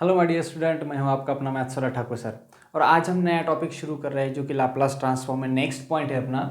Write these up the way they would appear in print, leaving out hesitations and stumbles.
Hello my dear student, मैं हूं आपका अपना मैथ्स वाला ठाकुर सर। और आज हम नया टॉपिक शुरू कर रहे हैं जो कि लाप्लास ट्रांसफॉर्म में नेक्स्ट पॉइंट है अपना,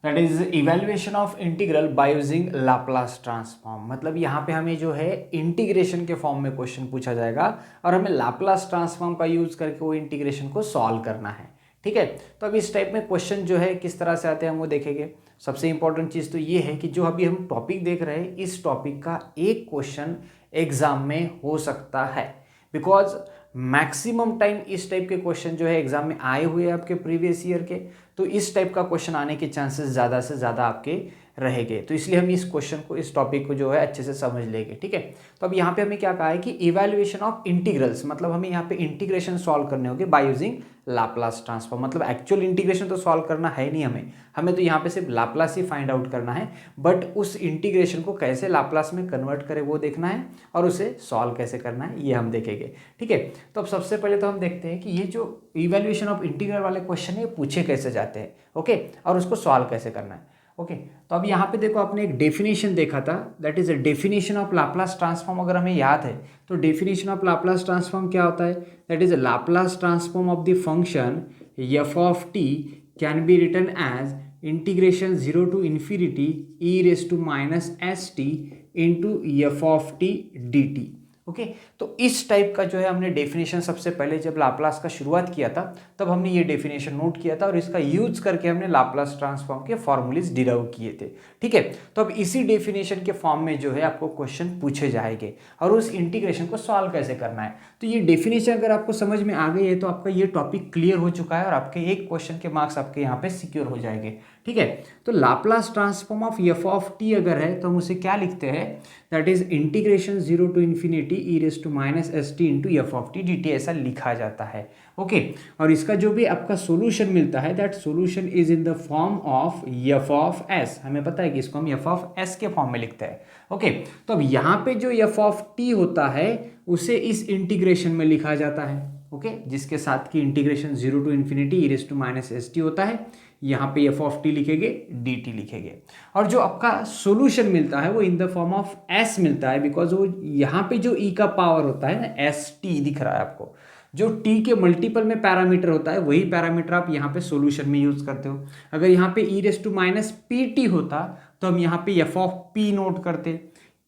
that is evaluation of integral by using Laplace transform. मतलब यहाँ पे हमें जो है इंटीग्रेशन के फॉर्म में क्वेश्चन पूछा जाएगा और हमें लाप्लास ट्रांसफॉर्म का यूज करके वो इंटीग्रेशन को सॉल्व करना है। ठीक है, तो अब इस टाइप में क्वेश्चन जो है किस तरह से आते हैं हम वो देखेंगे। सबसे इंपॉर्टेंट चीज़ तो ये है कि जो अभी हम टॉपिक देख रहे हैं इस टॉपिक का एक क्वेश्चन एग्जाम में हो सकता है, बिकॉज मैक्सिमम टाइम इस टाइप के क्वेश्चन जो है एग्जाम में आए हुए हैं आपके प्रीवियस ईयर के, तो इस टाइप का क्वेश्चन आने के चांसेस ज़्यादा से ज़्यादा आपके रहेंगे। तो इसलिए हम इस क्वेश्चन को, इस टॉपिक को जो है अच्छे से समझ लेंगे। ठीक है, तो अब यहाँ पे हमें क्या कहा है कि इवैल्यूएशन ऑफ इंटीग्रल्स, मतलब हमें यहाँ पे इंटीग्रेशन सॉल्व करने होंगे बाय यूजिंग लाप्लास ट्रांसफॉर्म। मतलब एक्चुअल इंटीग्रेशन तो सॉल्व करना है नहीं हमें तो यहाँ पे सिर्फ लाप्लास ही फाइंड आउट करना है, बट उस इंटीग्रेशन को कैसे लाप्लास में कन्वर्ट करें वो देखना है और उसे सॉल्व कैसे करना है ये हम देखेंगे। ठीक है, तो अब सबसे पहले तो हम देखते हैं कि ये जो इवैल्यूएशन ऑफ इंटीग्रल वाले क्वेश्चन है पूछे कैसे जाते हैं, ओके, और उसको सॉल्व कैसे करना है। ओके, तो अब यहाँ पे देखो आपने एक डेफिनेशन देखा था, that is a definition of Laplace transform. अगर हमें याद है तो डेफिनेशन ऑफ लाप्लास ट्रांसफॉर्म क्या होता है, that is a Laplace transform of the function F of t can be written as integration 0 to infinity e raised to minus st into F of T D t. Okay, तो इस type का जो है हमने definition सबसे पहले जब Laplace का शुरुआत किया था तब हमने ये डेफिनेशन नोट किया था और इसका यूज करके हमने लाप्लास ट्रांसफॉर्म के फॉर्मूलेज डिराइव किए थे। ठीक है, तो अब इसी डेफिनेशन के फॉर्म में जो है आपको क्वेश्चन पूछे जाएंगे और उस इंटीग्रेशन को सॉल्व कैसे करना है। तो ये डेफिनेशन अगर आपको समझ में आ गई है तो आपका ये टॉपिक क्लियर हो चुका है और आपके एक क्वेश्चन के मार्क्स आपके यहाँ पे सिक्योर हो जाएंगे। ठीक है, तो Laplace transform of F of t अगर है तो हम उसे क्या लिखते हैं, that is integration 0 to infinity e raised to minus st into F of T D T, ऐसा लिखा जाता है। ओके, और इसका जो भी आपका सोल्यूशन मिलता है that solution is in the form of F of S. हमें पता है कि इसको हम एफ ऑफ एस के फॉर्म में लिखते हैं। ओके, तो अब यहाँ पे जो एफ ऑफ टी होता है उसे इस इंटीग्रेशन में लिखा जाता है। ओके, जिसके साथ की integration 0 to infinity e raised to minus st होता है, यहाँ पे एफ ऑफ टी लिखेंगे, डी टी लिखेंगे, और जो आपका सोल्यूशन मिलता है वो in the form of S मिलता है, बिकॉज वो यहाँ पे जो ई का पावर होता है ना, एस टी दिख रहा है आपको, जो टी के मल्टीपल में पैरामीटर होता है वही पैरामीटर आप यहाँ पे सोल्यूशन में यूज करते हो। अगर यहाँ पे e raise to minus p t होता तो हम यहाँ पे एफ ऑफ पी नोट करते,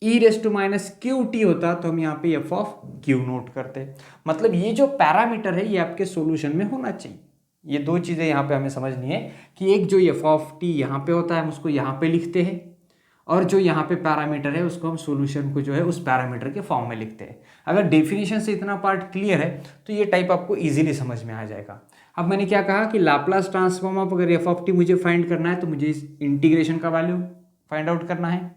e raise to minus q t होता तो हम यहाँ पे एफ ऑफ क्यू नोट करते। मतलब ये जो पैरामीटर है ये आपके सोल्यूशन में होना चाहिए। ये दो चीज़ें यहाँ पे हमें समझनी है कि एक जो एफ ऑफ टी यहाँ पे होता है हम उसको यहाँ पे लिखते हैं, और जो यहाँ पे पैरामीटर है उसको हम सॉल्यूशन को जो है उस पैरामीटर के फॉर्म में लिखते हैं। अगर डेफिनेशन से इतना पार्ट क्लियर है तो ये टाइप आपको इजीली समझ में आ जाएगा। अब मैंने क्या कहा कि लाप्लास ट्रांसफॉर्म ऑफ अगर एफ ऑफ टी मुझे फाइंड करना है तो मुझे इस इंटीग्रेशन का वैल्यू फाइंड आउट करना है,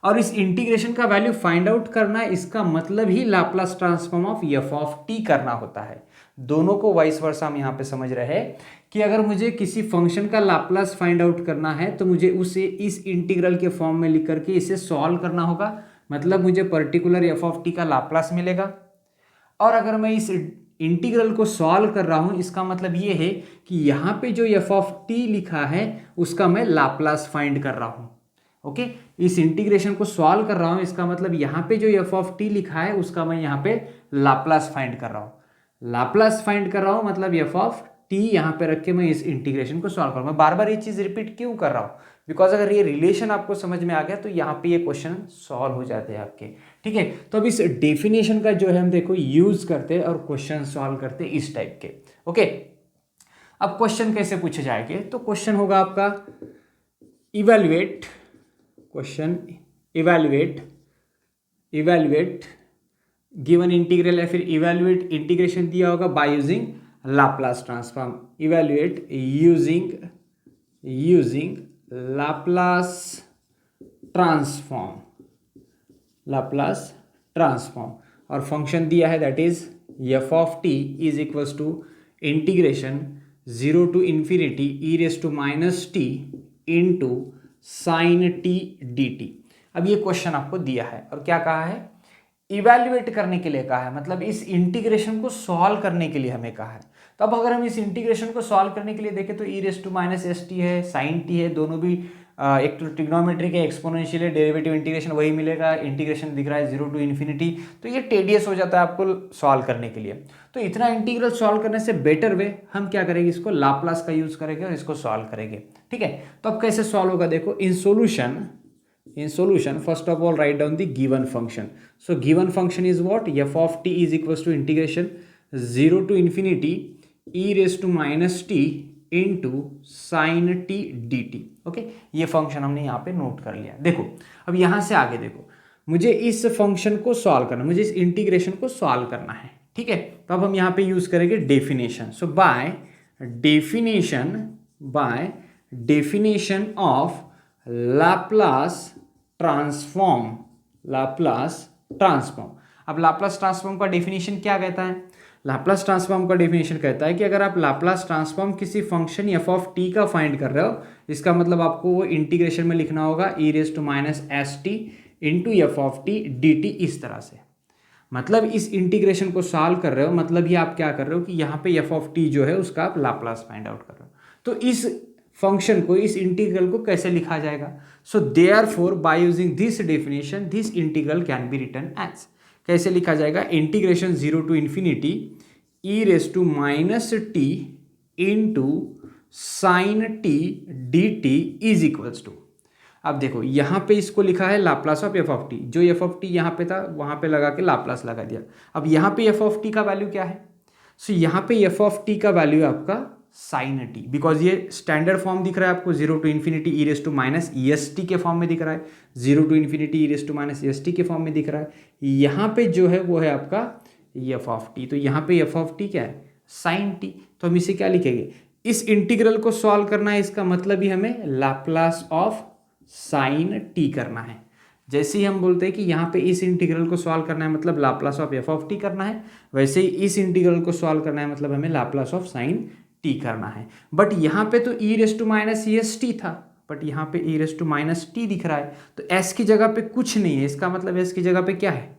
और इस इंटीग्रेशन का वैल्यू फाइंड आउट करना है, इसका मतलब ही Laplace transform of F of t करना होता है। दोनों को वाइस वर्सा हम यहाँ पे समझ रहे हैं कि अगर मुझे किसी फंक्शन का लाप्लास फाइंड आउट करना है तो मुझे उसे इस इंटीग्रल के फॉर्म में लिख करके इसे सॉल्व करना होगा, मतलब मुझे पर्टिकुलर एफ ऑफ टी का लाप्लास मिलेगा। और अगर मैं इस इंटीग्रल को सॉल्व कर रहा हूं इसका मतलब ये है कि यहाँ पे जो एफ ऑफ टी लिखा है उसका मैं लाप्लास फाइंड कर रहा हूँ। ओके, इस इंटीग्रेशन को सॉल्व कर रहा हूं इसका मतलब यहाँ पे जो एफ ऑफ टी लिखा है उसका मैं यहाँ पे लाप्लास फाइंड कर रहा हूँ। लाप्लास फाइंड कर रहा हूँ मतलब एफ ऑफ टी यहाँ पे रख के मैं इस इंटीग्रेशन को सॉल्व कर रहा हूँ। मैं बार बार ये चीज रिपीट क्यों कर रहा हूँ, बिकॉज अगर ये रिलेशन आपको समझ में आ गया तो यहाँ पे ये क्वेश्चन सॉल्व हो जाते हैं आपके। ठीक है, तो अब इस डेफिनेशन का जो है हम देखो यूज करते हैं और क्वेश्चन सॉल्व करते हैं इस टाइप के। ओके, अब क्वेश्चन कैसे पूछे जाएंगे, तो क्वेश्चन होगा आपका evaluate, question evaluate given integral है, फिर इवेल्युएट इंटीग्रेशन दिया होगा by using Laplace transform, evaluate using Laplace transform, और फंक्शन दिया है that is f of t is equals to integration 0 to infinity e raise to minus t into sine t D t. अब ये question आपको दिया है और क्या कहा है, इवैल्यूएट करने के लिए कहा है, मतलब इस इंटीग्रेशन को सॉल्व करने के लिए हमें कहा है। तो अब अगर हम इस इंटीग्रेशन को सॉल्व करने के लिए देखें तो e raise to minus s t है, साइन टी है, दोनों भी एक तो ट्रिग्नोमेट्री के एक्सपोनेंशियल डेरिवेटिव इंटीग्रेशन वही मिलेगा, इंटीग्रेशन दिख रहा है 0 to इन्फिनिटी, तो ये टेडियस हो जाता है आपको सॉल्व करने के लिए। तो इतना इंटीग्रल सॉल्व करने से बेटर वे हम क्या करेंगे, इसको लाप्लास का यूज करेंगे और इसको सॉल्व करेंगे। ठीक है, तो अब कैसे सॉल्व होगा, देखो in solution first of all write down the given function. So given function is what, f of t is equals to integration 0 to infinity e raised to minus t into sin t dt। Okay, ये function हमने यहाँ पे note कर लिया। देखो अब यहाँ से आगे देखो, मुझे इस फंक्शन को सॉल्व करना, मुझे इस इंटीग्रेशन को सॉल्व करना है। ठीक है, तो अब हम यहाँ पे यूज करेंगे definition. So by definition of Laplace transform. अब लाप्लास ट्रांसफॉर्म का डेफिनेशन क्या कहता है, लाप्लास ट्रांसफॉर्म का डेफिनेशन कहता है कि अगर आप लाप्लास ट्रांसफॉर्म किसी फंक्शन एफ ऑफ टी का फाइंड कर रहे हो, इसका मतलब आपको वो इंटीग्रेशन में लिखना होगा e raise to minus s t into F of T D t, इस तरह से। मतलब इस इंटीग्रेशन को सॉल्व कर रहे हो, मतलब ये आप क्या कर रहे हो कि यहाँ पे एफ ऑफ टी जो है उसका आप लाप्लास फाइंड आउट कर रहे हो। तो इस फंक्शन को, इस इंटीग्रल को कैसे लिखा जाएगा, so therefore by using this definition this integral can be written as, कैसे लिखा जाएगा, integration 0 to infinity e raise to minus t into sine t D T is equals to. अब देखो यहाँ पे इसको लिखा है Laplace of F of t, जो एफ ऑफ टी यहाँ पे था वहाँ पे लगा के लाप्लास लगा दिया। अब यहाँ पे एफ ऑफ टी का वैल्यू क्या है, सो यहाँ पे एफ ऑफ टी का वैल्यू है आपका साइन टी, बिकॉज ये स्टैंडर्ड फॉर्म दिख रहा है आपको 0 to infinity e raise to minus s t के फॉर्म में दिख रहा है, 0 to infinity e raise to minus s t के फॉर्म में दिख रहा है। यहाँ पे जो है वो है आपका एफ ऑफ टी, तो यहाँ पे एफ ऑफ टी क्या है, साइन टी। तो हम इसे क्या लिखेंगे, इस इंटीग्रल को सॉल्व करना है, इसका मतलब ही हमें लाप्लास ऑफ साइन टी करना है। जैसे ही हम बोलते हैं कि यहाँ पे इस इंटीग्रल को सॉल्व करना है मतलब Laplace of F of t करना है, वैसे ही इस इंटीग्रल को सॉल्व करना है मतलब हमें लाप्लास ऑफ साइन टी करना है। बट यहाँ पे तो e raise to minus s t था, बट यहाँ पे e raise to minus t दिख रहा है, तो एस की जगह पे कुछ नहीं है, इसका मतलब एस की जगह पे क्या है,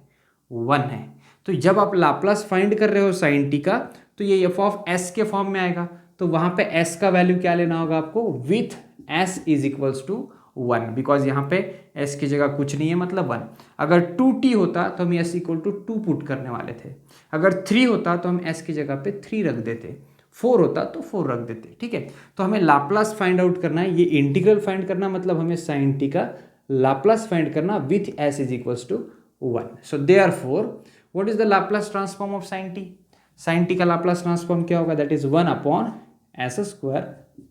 1 है। तो जब आप लाप्लास फाइंड कर रहे हो साइन टी का, तो ये एफ ऑफ एस के फॉर्म में आएगा, तो वहाँ पे एस का वैल्यू क्या लेना होगा आपको, with S is equals to 1, because यहाँ पे एस की जगह कुछ नहीं है मतलब 1। अगर 2t होता तो हम एस इक्वल टू 2 पुट करने वाले थे, अगर 3 होता तो हम एस की जगह पे 3 रख देते, 4 होता तो 4 रख देते। ठीक है, तो हमें लाप्लास फाइंड आउट करना है, ये इंटीग्रल फाइंड करना मतलब हमें साइन टी का लाप्लास फाइंड करना with S is equals to 1। So therefore what is the Laplace transform of sine t, sine t का लाप्लास ट्रांसफॉर्म क्या होगा, that is 1 upon S square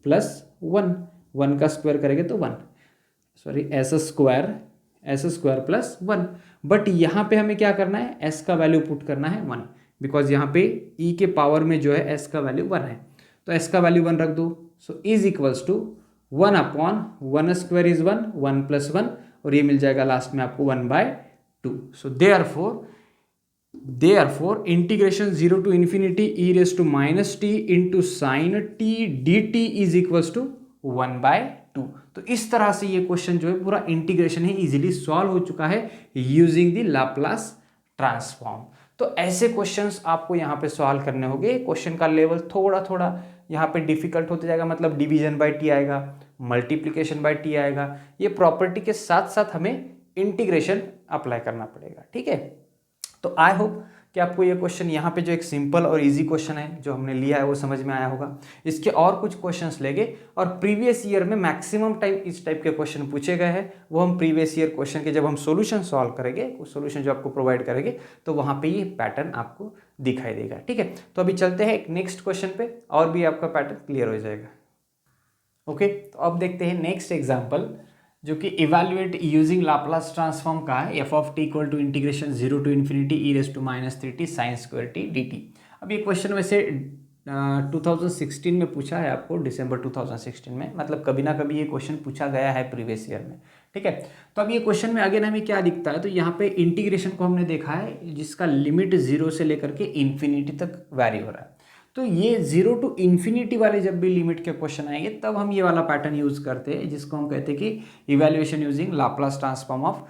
plus 1 का square करेंगे तो 1, sorry s square plus 1। But यहाँ पे हमें क्या करना है, एस का वैल्यू पुट करना है 1, बिकॉज यहाँ पे e के पावर में जो है एस का वैल्यू 1 है, तो एस का वैल्यू 1 रख दो। So is equals to 1 upon 1 square is 1 plus 1, और ये मिल जाएगा लास्ट में आपको 1/2। So therefore integration 0 to infinity e raise to minus t into sine t D T is equals to 1/2। तो इस तरह से ये क्वेश्चन जो है पूरा इंटीग्रेशन है इजीली सॉल्व हो चुका है यूजिंग द लाप्लास ट्रांसफॉर्म। तो ऐसे क्वेश्चंस आपको यहाँ पे सॉल्व करने होंगे। क्वेश्चन का लेवल थोड़ा थोड़ा यहाँ पे डिफिकल्ट होते जाएगा, मतलब डिवीजन बाय टी आएगा, मल्टीप्लिकेशन बाय टी आएगा, ये प्रॉपर्टी के साथ साथ हमें इंटीग्रेशन अप्लाई करना पड़ेगा। ठीक है, तो आई होप कि आपको ये क्वेश्चन यहाँ पे जो एक सिंपल और इजी क्वेश्चन है जो हमने लिया है वो समझ में आया होगा। इसके और कुछ क्वेश्चंस लेंगे, और प्रीवियस ईयर में मैक्सिमम टाइम इस टाइप के क्वेश्चन पूछे गए हैं, वो हम प्रीवियस ईयर क्वेश्चन के जब हम सॉल्यूशन सॉल्व करेंगे, वो सॉल्यूशन जो आपको प्रोवाइड करेंगे, तो वहाँ पे ये पैटर्न आपको दिखाई देगा। ठीक है, तो अभी चलते हैं एक नेक्स्ट क्वेश्चन पे, और भी आपका पैटर्न क्लियर हो जाएगा। ओके, तो अब देखते हैं नेक्स्ट एग्जाम्पल, जो कि इवैल्यूएट यूजिंग लाप्लास ट्रांसफॉर्म का है, f of t equal to integration 0 to infinity e raise to minus 3t sine square t D t. अब ये क्वेश्चन वैसे 2016 में पूछा है आपको, दिसंबर 2016 में, मतलब कभी ना कभी ये क्वेश्चन पूछा गया है प्रीवियस ईयर में। ठीक है, तो अब ये क्वेश्चन में अगेन हमें क्या दिखता है, तो यहाँ पे इंटीग्रेशन को हमने देखा है जिसका लिमिट 0 से लेकर के इन्फिनिटी तक वैरी हो रहा है। तो ये 0 टू इन्फिनिटी वाले जब भी लिमिट के क्वेश्चन आएंगे तब हम ये वाला पैटर्न यूज करते हैं, जिसको हम कहते हैं कि evaluation using Laplace transform of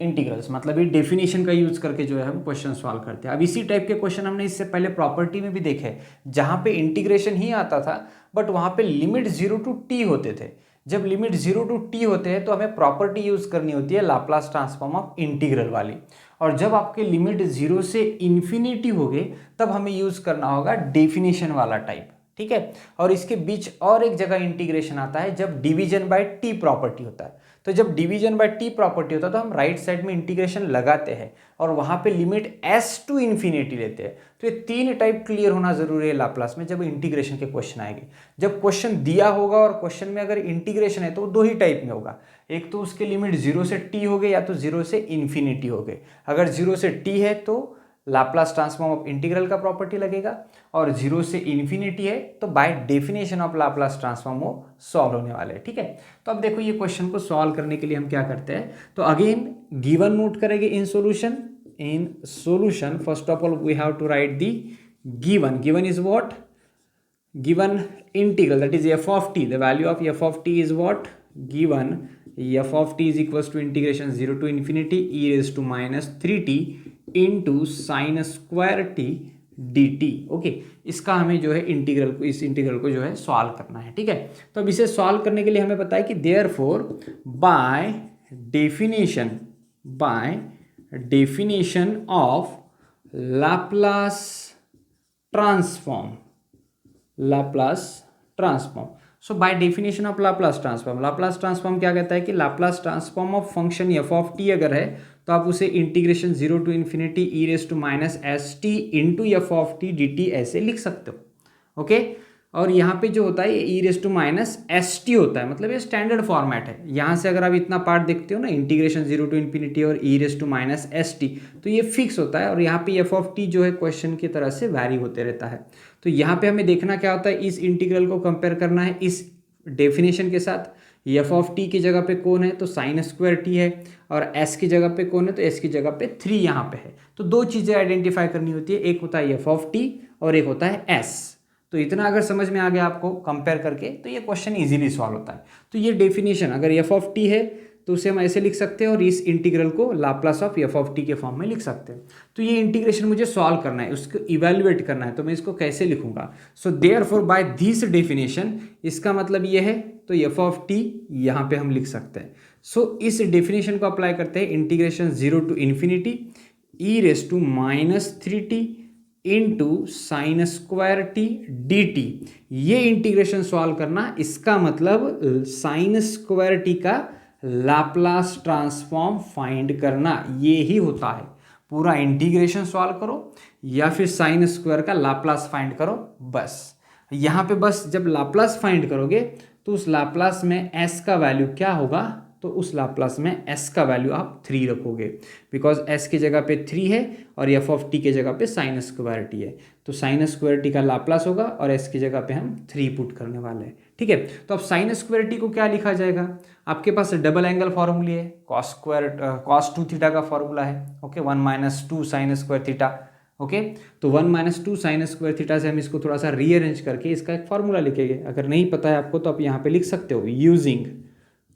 integrals, मतलब ये डेफिनेशन का यूज करके जो है हम क्वेश्चन सॉल्व करते हैं। अब इसी टाइप के क्वेश्चन हमने इससे पहले प्रॉपर्टी में भी देखे, जहाँ पे इंटीग्रेशन ही आता था बट वहाँ पे लिमिट 0 टू t होते थे, जब लिमिट 0 टू टी होते हैं तो हमें प्रॉपर्टी यूज करनी होती है लाप्लास ट्रांसफॉर्म ऑफ इंटीग्रल वाली, और जब आपके लिमिट 0 से इन्फिनिटी हो गए तब हमें यूज करना होगा डेफिनेशन वाला टाइप, ठीक है। और इसके बीच और एक जगह इंटीग्रेशन आता है जब डिवीजन बाय टी प्रॉपर्टी होता है। तो जब डिवीजन बाय टी प्रॉपर्टी होता है तो हम राइट साइड में इंटीग्रेशन लगाते हैं और वहां पे लिमिट एस टू इन्फिनिटी लेते हैं। तो ये तीन टाइप क्लियर होना जरूरी है लाप्लास में जब इंटीग्रेशन के क्वेश्चन आएंगे। जब क्वेश्चन दिया होगा और क्वेश्चन में अगर इंटीग्रेशन है तो वो दो ही टाइप में होगा, एक तो उसके लिमिट 0 से टी हो गए या तो 0 से इन्फिनिटी हो गए। अगर 0 से टी है तो लाप्लास ट्रांसफॉर्म ऑफ इंटीग्रल का प्रॉपर्टी लगेगा, और 0 से इन्फिनिटी है तो bye definition of Laplace transform वो सॉल्व होने वाले हैं, ठीक है। तो अब देखो ये क्वेश्चन को सॉल्व करने के लिए हम क्या करते हैं, तो अगेन गिवन नोट करेंगे in solution first of all we have to write the given is what, given integral that is f of t, the value of f of t is what, given f of t is equals to integration 0 to infinity e raised to minus 3t into sin square t dt। Okay, इसका हमें जो है इस integral को जो है solve करना है, ठीक है। तो अब इसे सॉल्व करने के लिए हमें पता है कि therefore by definition of Laplace transform, so by definition of Laplace transform क्या कहता है कि Laplace transform of function F of t अगर है तो आप उसे integration 0 to infinity e raise to minus s t into F of T D t ऐसे लिख सकते हो, ओके। और यहाँ पे जो होता है ये e raise to minus s t होता है, मतलब ये स्टैंडर्ड फॉर्मेट है। यहाँ से अगर आप इतना पार्ट देखते हो ना, इंटीग्रेशन 0 टू इन्फिनिटी और e raise to minus s t, तो ये फिक्स होता है, और यहाँ पे एफ ऑफ टी जो है क्वेश्चन की तरह से वैरी होते रहता है। तो यहाँ पे हमें देखना क्या होता है, इस इंटीग्रल को कंपेयर करना है इस डेफिनेशन के साथ। एफ ऑफ टी की जगह पे कौन है तो साइन स्क्वायर टी है, और एस की जगह पे कौन है तो एस की जगह पे 3 यहाँ पे है। तो दो चीज़ें आइडेंटिफाई करनी होती है, एक होता है एफ ऑफ टी और एक होता है एस। तो इतना अगर समझ में आ गया आपको कंपेयर करके तो ये क्वेश्चन इजीली सॉल्व होता है। तो ये डेफिनेशन अगर एफ ऑफ टी है तो उसे हम ऐसे लिख सकते हैं, और इस इंटीग्रल को Laplace of F of T के फॉर्म में लिख सकते हैं। तो ये इंटीग्रेशन मुझे सॉल्व करना है, उसको इवेल्युएट करना है, तो मैं इसको कैसे लिखूंगा। सो देयरफॉर बाय दिस डेफिनेशन, इसका मतलब ये है तो एफ ऑफ टी यहाँ पे हम लिख सकते हैं। सो इस डेफिनेशन को अप्लाई करते हैं, integration 0 to infinity e raise to minus 3t into sine square t D T. ये इंटीग्रेशन सॉल्व करना, इसका मतलब साइन स्क्वायर टी का लाप्लास ट्रांसफॉर्म फाइंड करना, ये ही होता है। पूरा इंटीग्रेशन सॉल्व करो या फिर साइन स्क्वायर का लाप्लास फाइंड करो, बस यहाँ पे बस जब लाप्लास फाइंड करोगे तो उस लाप्लास में s का वैल्यू क्या होगा, तो उस लाप्लास में s का वैल्यू आप 3 रखोगे, बिकॉज s की जगह पे 3 है और f ऑफ t के जगह पे साइन स्क्वायर टी है। तो साइन स्क्वायर टी का लाप्लास होगा और s की जगह पे हम 3 पुट करने वाले हैं, ठीक है। तो अब साइन स्क्वायर टी को क्या लिखा जाएगा, आपके पास डबल एंगल फॉर्मूले है, कॉस 2 थीटा का फॉर्मूला है, okay, 1 minus 2 sine square theta, okay. तो 1 माइनस 2 साइन स्क्वायर थीटा से हम इसको थोड़ा सा रीअरेंज करके इसका एक फॉर्मूला लिखेंगे। अगर नहीं पता है आपको तो आप यहाँ पे लिख सकते हो, using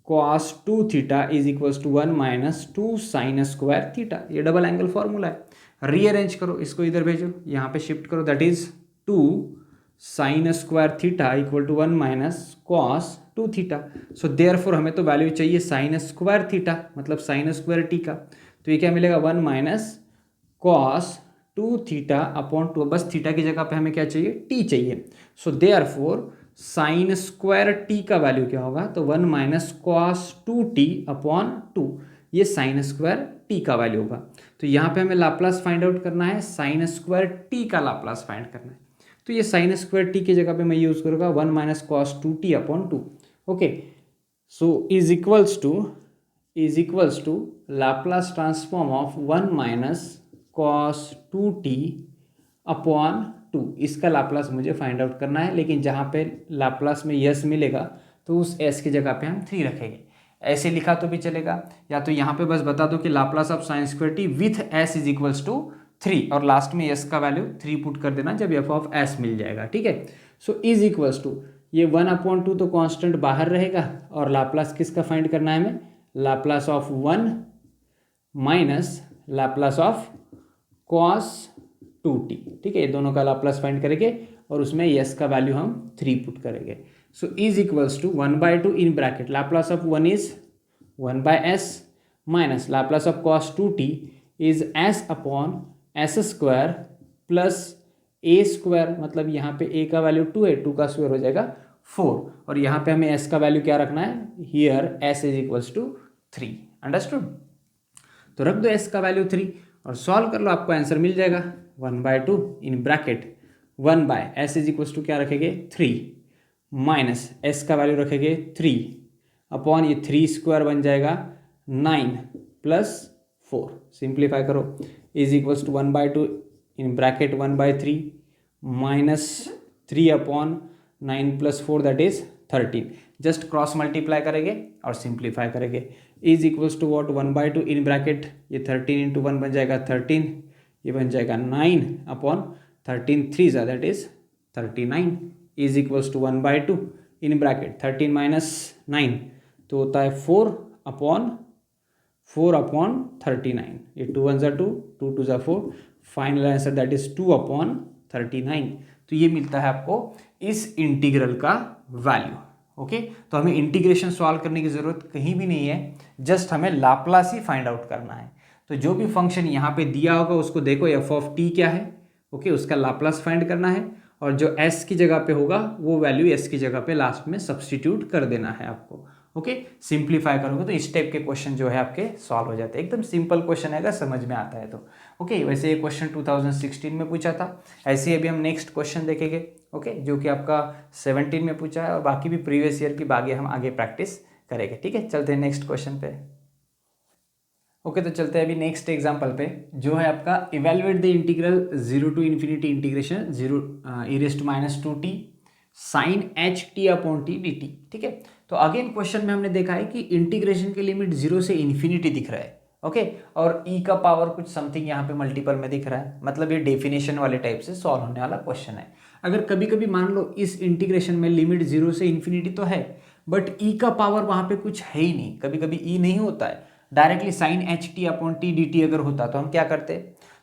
cos 2 theta is equals to 1 minus 2 sine square theta. ये डबल एंगल फॉर्मूला है, रीअरेंज करो, इसको इधर भेजो, यहाँ पे शिफ्ट करो, that is 2 sine square theta equal to 1 minus cos 2 theta. So therefore हमें तो वैल्यू चाहिए साइन स्क्वायर थीटा, मतलब साइन स्क्वायर टी का। तो ये क्या मिलेगा, 1 माइनस कॉस 2 थीटा अपॉन 2, बस थीटा की जगह पे हमें क्या चाहिए, टी चाहिए। So therefore sign square t का वैल्यू क्या होगा, तो 1 माइनस कॉस 2t अपॉन 2, ये साइन स्क्वायर टी का वैल्यू होगा। तो यहाँ पे हमें लाप्लास फाइंड आउट करना है, साइन स्क्वायर टी का लाप्लास फाइंड करना है। तो ये साइन स्क्वायर टी की जगह पे मैं यूज करूँगा 1 minus cos 2t upon 2, okay. So is equals to Laplace transform of 1 minus cos 2t upon 2, इसका लाप्लास मुझे फाइंड आउट करना है। लेकिन जहाँ पे लाप्लास में यस मिलेगा तो उस एस की जगह पे हम 3 रखेंगे। ऐसे लिखा तो भी चलेगा, या तो यहाँ पे बस बता दो कि Laplace of sine square t with S is equals to 3, और लास्ट में एस का वैल्यू 3 पुट कर देना जब एफ ऑफ एस मिल जाएगा, ठीक है। सो इज इक्वल्स टू ये 1 अपॉन 2 तो कॉन्स्टेंट बाहर रहेगा, और लाप्लास किसका फाइंड करना है हमें, Laplace of 1 minus Laplace of cos 2t, ठीक है। ये दोनों का लाप्लास फाइंड करेंगे और उसमें यस का वैल्यू हम 3 पुट करेंगे। So is equals to 1/2 in bracket Laplace of 1 is 1/s minus Laplace of cos 2t is s upon s square plus a square, मतलब यहाँ पे a का वैल्यू 2 है, 2 का स्क्वायर हो जाएगा 4, और यहाँ पे हमें s का वैल्यू क्या रखना है, here s is equals to 3। Understood? तो रख दो s का वैल्यू 3 और सॉल्व कर लो, आपको आंसर मिल जाएगा 1/2 in bracket 1/s is equals to क्या रखेंगे 3 माइनस s का वैल्यू रखेंगे 3 अपॉन ये 3 स्क्वायर बन जाएगा 9 प्लस 4, सिंप्लीफाई करो, is equals to 1/2 in bracket 1/3 minus 3 upon 9 plus 4 that is 13, just cross multiply करेंगे और सिंप्लीफाई करेंगे, is equals to what 1/2 in bracket ये 13 इंटू 1 बन जाएगा 13, ये बन जाएगा 9 upon 13 3 that is 39 is equals to 1/2 in bracket 13 minus 9 तो होता है 4 अपॉन 39, ये 2 1 2 2 2 4, final answer that is 2 upon 39। तो ये मिलता है आपको इस इंटीग्रल का वैल्यू। ओके, तो हमें इंटीग्रेशन सॉल्व करने की जरूरत कहीं भी नहीं है, जस्ट हमें लाप्लास ही फाइंड आउट करना है। तो जो भी फंक्शन यहाँ पे दिया होगा उसको देखो एफ ऑफ टी क्या है, ओके, उसका लाप्लास फाइंड करना है, और जो एस की जगह पे होगा वो वैल्यू एस की जगह पे लास्ट में सब्सटीट्यूट कर देना है आपको। ओके, सिंप्लीफाई करोगे तो इस टाइप के क्वेश्चन जो है आपके सॉल्व हो जाते हैं, एकदम सिंपल क्वेश्चन है अगर समझ में आता है तो। ओके, वैसे ये क्वेश्चन 2016 में पूछा था, ऐसे ही अभी हम नेक्स्ट क्वेश्चन देखेंगे, ओके, जो कि आपका 17 में पूछा है, और बाकी भी प्रीवियस ईयर की बाकी हम आगे प्रैक्टिस करेंगे। ठीक है, चलते हैं नेक्स्ट क्वेश्चन पे। ओके, तो चलते हैं अभी नेक्स्ट एग्जांपल पे, जो है आपका evaluate the integral 0 to infinity integration 0 e−2t sin ht upon t dt। ठीक है, तो अगेन क्वेश्चन में हमने देखा है कि इंटीग्रेशन की लिमिट 0 से इन्फिनिटी दिख रहा है, ओके, और e का पावर कुछ समथिंग यहाँ पे मल्टीपल में दिख रहा है, मतलब ये डेफिनेशन वाले टाइप से सॉल्व होने वाला क्वेश्चन है। अगर कभी कभी मान लो इस इंटीग्रेशन में लिमिट 0 से इन्फिनिटी तो है, बट e का पावर वहाँ पे कुछ है ही नहीं, कभी कभी e नहीं होता है, directly sine H T upon T D t अगर होता तो हम क्या करते,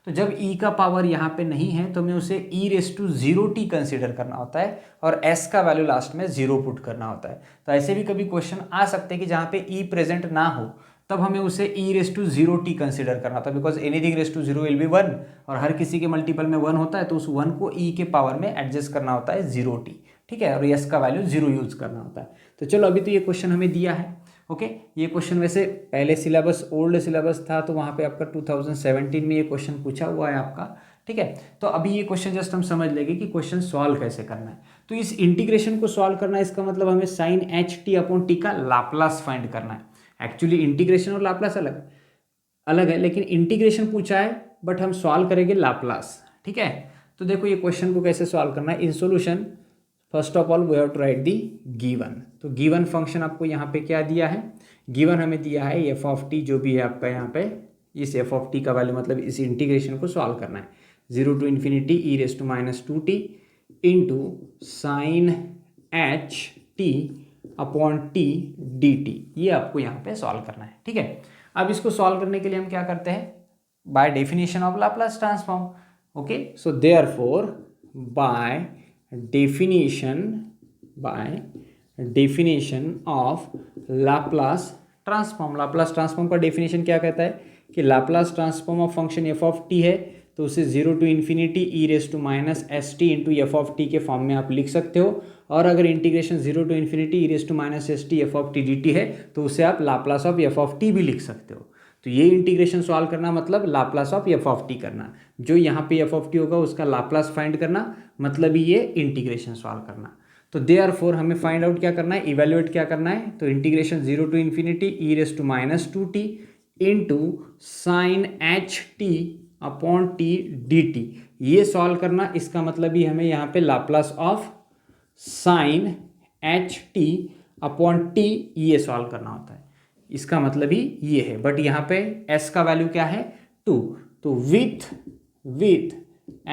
तो जब e का पावर यहाँ पे नहीं है तो हमें उसे e⁻0t कंसीडर करना होता है, और s का वैल्यू लास्ट में 0 पुट करना होता है। तो ऐसे भी कभी क्वेश्चन आ सकते हैं कि जहाँ पे e प्रेजेंट ना हो तब हमें उसे e⁻0t कंसीडर करना होता है, because anything raise to 0 will be 1, और हर किसी के मल्टीपल में 1 होता है, तो उस 1 को e के पावर में एडजस्ट करना होता है 0t। ठीक है, और s का वैल्यू 0 यूज करना होता है। तो चलो, अभी तो ये क्वेश्चन हमें दिया है, ओके, ये क्वेश्चन वैसे पहले सिलेबस ओल्ड सिलेबस था, तो वहाँ पे आपका 2017 में ये क्वेश्चन पूछा हुआ है आपका। ठीक है, तो अभी ये क्वेश्चन जस्ट हम समझ लेंगे कि क्वेश्चन सॉल्व कैसे करना है। तो इस इंटीग्रेशन को सॉल्व करना है, इसका मतलब हमें sine H T upon T का लाप्लास फाइंड करना है। एक्चुअली इंटीग्रेशन और लाप्लास अलग अलग है, लेकिन इंटीग्रेशन पूछा है बट हम सॉल्व करेंगे लाप्लास। ठीक है, तो देखो ये क्वेश्चन को कैसे सॉल्व करना है। In solution first of all we have to write the given. तो गिवन फंक्शन आपको यहाँ पे क्या दिया है, गिवन हमें दिया है एफ ऑफ टी, जो भी है आपका यहाँ पे, इस एफ ऑफ टी का वैल्यू मतलब इस इंटीग्रेशन को सॉल्व करना है 0 to infinity e⁻2t into sine H T upon T D T, ये आपको यहाँ पे सॉल्व करना है। ठीक है, अब इसको सॉल्व करने के लिए हम क्या करते हैं, by definition of Laplace transform. Okay, so therefore by definition of Laplace transform, Laplace transform का डेफिनेशन क्या कहता है कि Laplace transform of function F of T है, तो उसे 0 to infinity e⁻st into F of T के फॉर्म में आप लिख सकते हो, और अगर integration 0 to infinity e⁻st F of T D T है तो उसे आप Laplace of F of T भी लिख सकते हो। तो ये इंटीग्रेशन सॉल्व करना मतलब Laplace of F of t करना, जो यहाँ पे एफ ऑफ टी होगा उसका लाप्लास फाइंड करना, मतलब ये इंटीग्रेशन सॉल्व करना। तो देयरफॉर हमें फाइंड आउट क्या करना है, इवेल्युएट क्या करना है, तो integration 0 to infinity e⁻2t into sine H T upon T D T, ये सॉल्व करना। इसका मतलब ही हमें यहाँ पे Laplace of sine H T upon T ये सॉल्व करना होता है, इसका मतलब ही ये है। बट यहाँ पे s का वैल्यू क्या है 2, तो with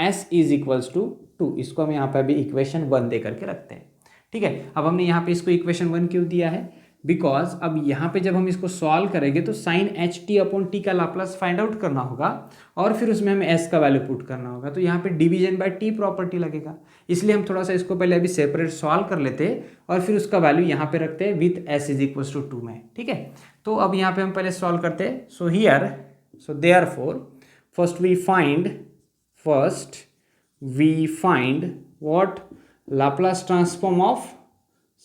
s is equals to 2, इसको हम यहाँ पे अभी इक्वेशन 1 दे करके रखते हैं। ठीक है, अब हमने यहाँ पे इसको इक्वेशन 1 क्यों दिया है, बिकॉज अब यहाँ पे जब हम इसको सॉल्व करेंगे तो sine H T upon T का लाप्लास फाइंड आउट करना होगा और फिर उसमें हमें एस का वैल्यू पुट करना होगा, तो यहाँ पे डिवीजन बाय टी प्रॉपर्टी लगेगा। इसलिए हम थोड़ा सा इसको पहले अभी सेपरेट सॉल्व कर लेते हैं और फिर उसका वैल्यू यहाँ पे रखते हैं with S is equal to 2 में, ठीक है। तो अब यहाँ पे हम पहले सॉल्व करते हैं। So here, so therefore first we find what Laplace transform of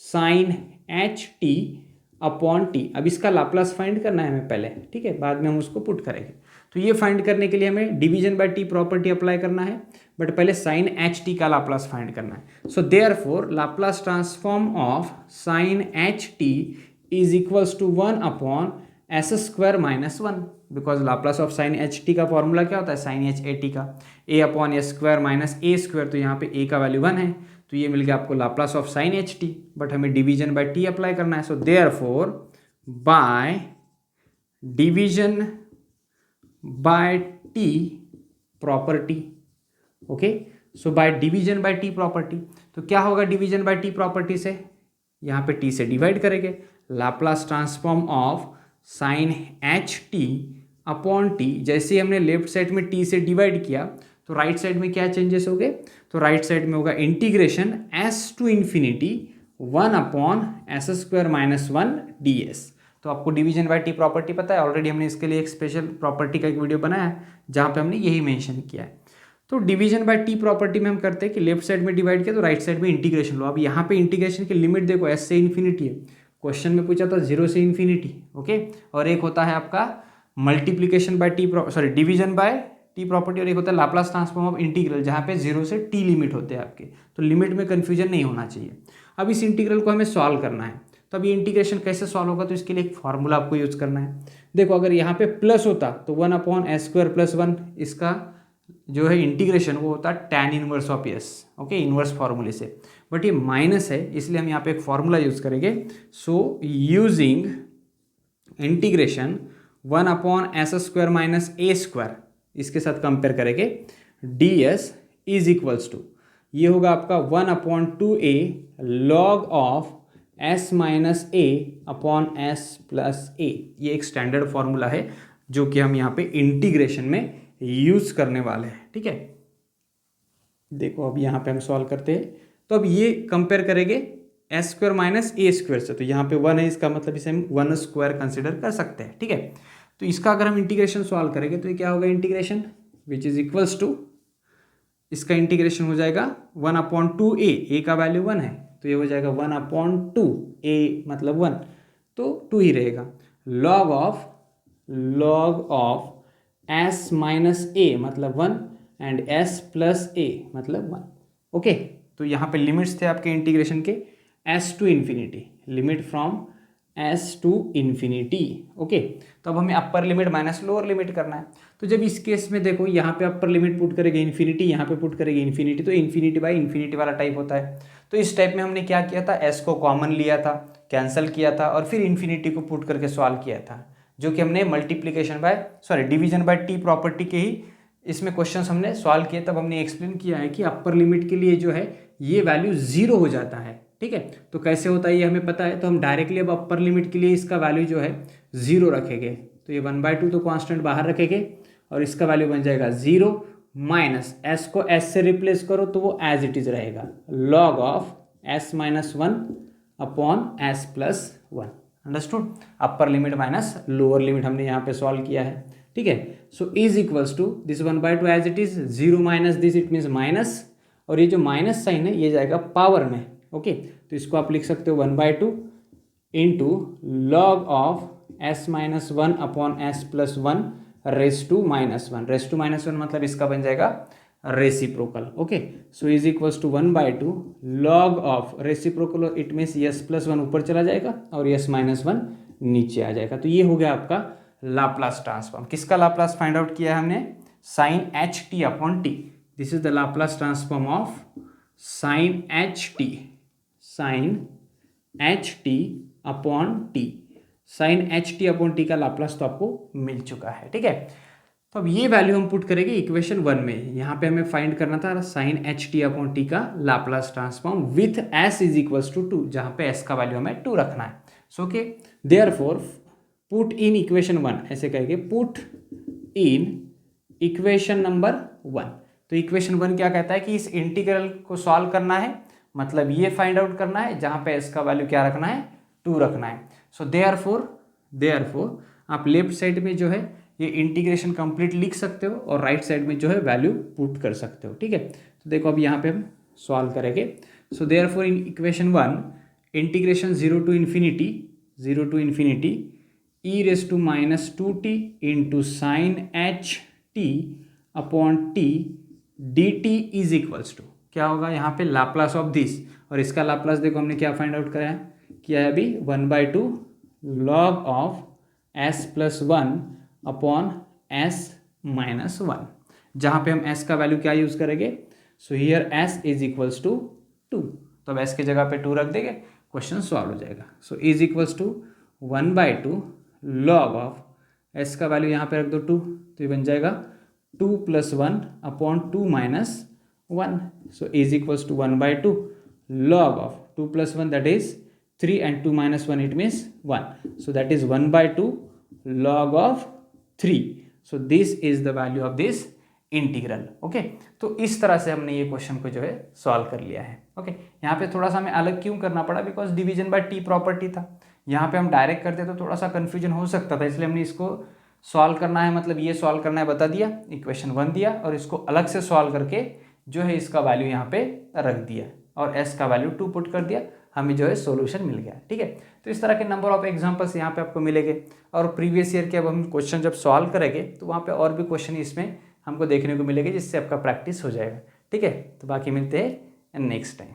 sine H T upon T. अब इसका लाप्लास फाइंड करना है हमें पहले, ठीक है, बाद में हम उसको पुट करेंगे। तो ये फाइंड करने के लिए हमें division by T property apply करना है, बट पहले साइन एच टी का लाप्लास फाइंड करना है। So therefore Laplace transform of sine H T is equals to 1 upon S square minus 1, because Laplace of sine H T का formula क्या होता है, साइन एच ए टी का A upon A square minus A square, तो यहाँ पे ए का value 1 है, तो ये मिल गया आपको Laplace of sine H T, but हमें डिवीजन बाय टी अप्लाई करना है। So therefore by division by T property, okay, so by division by T property, तो क्या होगा डिवीजन बाय टी प्रॉपर्टी से, यहाँ पे टी से डिवाइड करेंगे, Laplace transform of sine H T upon T. जैसे हमने लेफ्ट साइड में टी से डिवाइड किया तो राइट साइड में क्या चेंजेस हो गए, तो राइट साइड में होगा integration S to infinity 1 upon S square minus 1 D S. तो आपको डिवीजन बाय टी प्रॉपर्टी पता है, ऑलरेडी हमने इसके लिए एक स्पेशल प्रॉपर्टी का एक वीडियो बनाया है जहाँ पे हमने यही मेंशन किया है। तो डिवीजन बाय टी प्रॉपर्टी में हम करते हैं कि लेफ्ट साइड में डिवाइड किया तो राइट साइड में इंटीग्रेशन लो। अब यहाँ पे इंटीग्रेशन की लिमिट देखो, एस से इन्फिनिटी है, क्वेश्चन में पूछा था 0 से इन्फिनिटी, ओके, और एक होता है आपका multiplication bye T, sorry division by T property, और एक होता है लाप्लास ट्रांसफॉर्म ऑफ इंटीग्रल जहाँ पे 0 से टी लिमिट होते हैं आपके, तो लिमिट में कन्फ्यूजन नहीं होना चाहिए। अब इस इंटीग्रल को हमें सॉल्व करना है, तो अब ये इंटीग्रेशन कैसे सॉल्व होगा, तो इसके लिए एक फॉर्मूला आपको यूज करना है। देखो अगर यहाँ पे प्लस होता तो 1 अपॉन एस स्क्वायर प्लस 1, इसका जो है इंटीग्रेशन वो होता tan inverse of S, okay, inverse फॉर्मूले से, बट ये माइनस है इसलिए हम यहाँ पे एक फॉर्मूला यूज करेंगे। So using integration 1 upon S square minus ए स्क्वायर, इसके साथ कंपेयर करेंगे, d s is equals to, ये होगा आपका 1 upon 2a log of s minus a upon S plus a. ये एक स्टैंडर्ड फॉर्मूला है जो कि हम यहाँ पे इंटीग्रेशन में यूज करने वाले हैं, ठीक है। देखो अब यहाँ पे हम सॉल्व करते हैं, तो अब ये कंपेयर करेंगे एस स्क्वायर माइनस ए स्क्वायर से, तो यहाँ पे 1 है, इसका मतलब इसे हम 1 स्क्वायर कंसिडर कर सकते हैं, ठीक है। तो इसका अगर हम इंटीग्रेशन सॉल्व करेंगे तो ये क्या होगा, integration which is equals to, इसका इंटीग्रेशन हो जाएगा 1 अपॉन 2a, ए का वैल्यू 1 है तो ये हो जाएगा 1 अपॉन 2, ए मतलब 1, तो 2 ही रहेगा, लॉग ऑफ s माइनस ए मतलब 1 एंड s प्लस ए मतलब 1, ओके। तो यहाँ पे लिमिट्स थे आपके इंटीग्रेशन के s to infinity, limit from s to infinity, okay. तो अब हमें upper limit minus lower limit करना है। तो जब इस केस में देखो यहाँ पे अपर लिमिट पुट करेंगे इन्फिनिटी, यहाँ पे पुट करेंगे इन्फिनिटी, तो इन्फिनिटी बाई इन्फिनिटी वाला टाइप होता है। तो इस टाइप में हमने क्या किया था, s को कॉमन लिया था, कैंसिल किया था और फिर इन्फिनिटी को पुट करके सॉल्व किया था, जो कि हमने multiplication by division by T property के ही इसमें क्वेश्चंस हमने सॉल्व किए। तब हमने एक्सप्लेन किया है कि अपर लिमिट के लिए जो है ये वैल्यू 0 हो जाता है, ठीक है। तो कैसे होता है ये हमें पता है, तो हम डायरेक्टली अब अपर लिमिट के लिए इसका वैल्यू जो है 0 रखेंगे, तो ये 1/2 तो कांस्टेंट बाहर रखेंगे और इसका वैल्यू बन जाएगा 0 माइनस एस को एस से रिप्लेस करो तो वो एज इट इज रहेगा, log of S minus 1 upon S plus 1, understood. Upper limit minus lower limit हमने यहाँ पे सॉल्व किया है, ठीक है। So is equals to this 1/2 as it is, 0 minus this it means minus, और ये जो माइनस साइन है ये जाएगा पावर में, ओके। तो इसको आप लिख सकते हो 1/2 into log of s minus 1 upon S plus 1 raise to minus 1, raise to minus 1 मतलब इसका बन जाएगा reciprocal, okay. So is equals to 1/2 log of reciprocal, it means s plus 1 ऊपर चला जाएगा और s माइनस 1 नीचे आ जाएगा। तो ये हो गया आपका लाप्लास ट्रांसफॉर्म। किसका लाप्लास फाइंड आउट किया है हमने, sine H T upon T. This is the Laplace transform of sine H T upon T. Sine H T upon T का लाप्लास तो आपको मिल चुका है, ठीक है। तो अब ये वैल्यू हम पुट करेंगे इक्वेशन 1 में। यहाँ पे हमें फाइंड करना था sine H T upon T का Laplace transform with s is equals to 2, जहाँ पे s का वैल्यू हमें 2 रखना है। सो के देयरफॉर पुट इन इक्वेशन 1, ऐसे कहेंगे पुट इन इक्वेशन नंबर 1। तो इक्वेशन 1 क्या कहता है कि इस इंटीग्रल को सॉल्व करना है, मतलब ये फाइंड आउट करना है जहाँ पे एस का वैल्यू क्या रखना है, 2 रखना है। सो देयरफॉर आप लेफ्ट साइड में जो है ये इंटीग्रेशन कंप्लीट लिख सकते हो और राइट साइड में जो है वैल्यू पुट कर सकते हो, ठीक है। तो देखो अब यहाँ पे हम सॉल्व करेंगे। So therefore in equation 1 integration 0 to infinity e raise to -2t into sine H T upon T D T is equals to क्या होगा यहाँ पे लाप्लास ऑफ दिस, और इसका लाप्लास देखो हमने क्या फाइंड आउट किया है अभी 1/2 log of s plus 1 upon s minus 1, जहाँ पे हम s का वैल्यू क्या यूज़ करेंगे, so here s is equals to 2, तो अब s की जगह पे 2 रख देंगे, क्वेश्चन सॉल्व हो जाएगा। So is equals to 1/2 log of s का वैल्यू यहाँ पे रख दो 2, तो ये बन जाएगा 2 + 1 upon 2 - 1, so is equals to 1/2 log of 2 + 1 that is 3 and 2 - 1 it means 1, so that is 1/2 log of 3, so this is the value of this integral. Okay, तो इस तरह से हमने ये क्वेश्चन को जो है सॉल्व कर लिया है। ओके, यहाँ पे थोड़ा सा हमें अलग क्यों करना पड़ा, because division by T property था, यहाँ पे हम डायरेक्ट करते तो थोड़ा सा कन्फ्यूजन हो सकता था, इसलिए हमने इसको सॉल्व करना है, मतलब ये सॉल्व करना है बता दिया, इक्वेशन 1 दिया और इसको अलग से सॉल्व करके जो है इसका वैल्यू यहाँ पे रख दिया और एस का वैल्यू 2 पुट कर दिया, हमें जो है सॉल्यूशन मिल गया। ठीक है, तो इस तरह के नंबर ऑफ एग्जांपल्स यहाँ पे आपको मिलेंगे और प्रीवियस ईयर के अब हम क्वेश्चन जब सॉल्व करेंगे तो वहाँ पे और भी क्वेश्चन इसमें हमको देखने को मिलेंगे, जिससे आपका प्रैक्टिस हो जाएगा। ठीक है, तो बाकी मिलते हैं नेक्स्ट टाइम।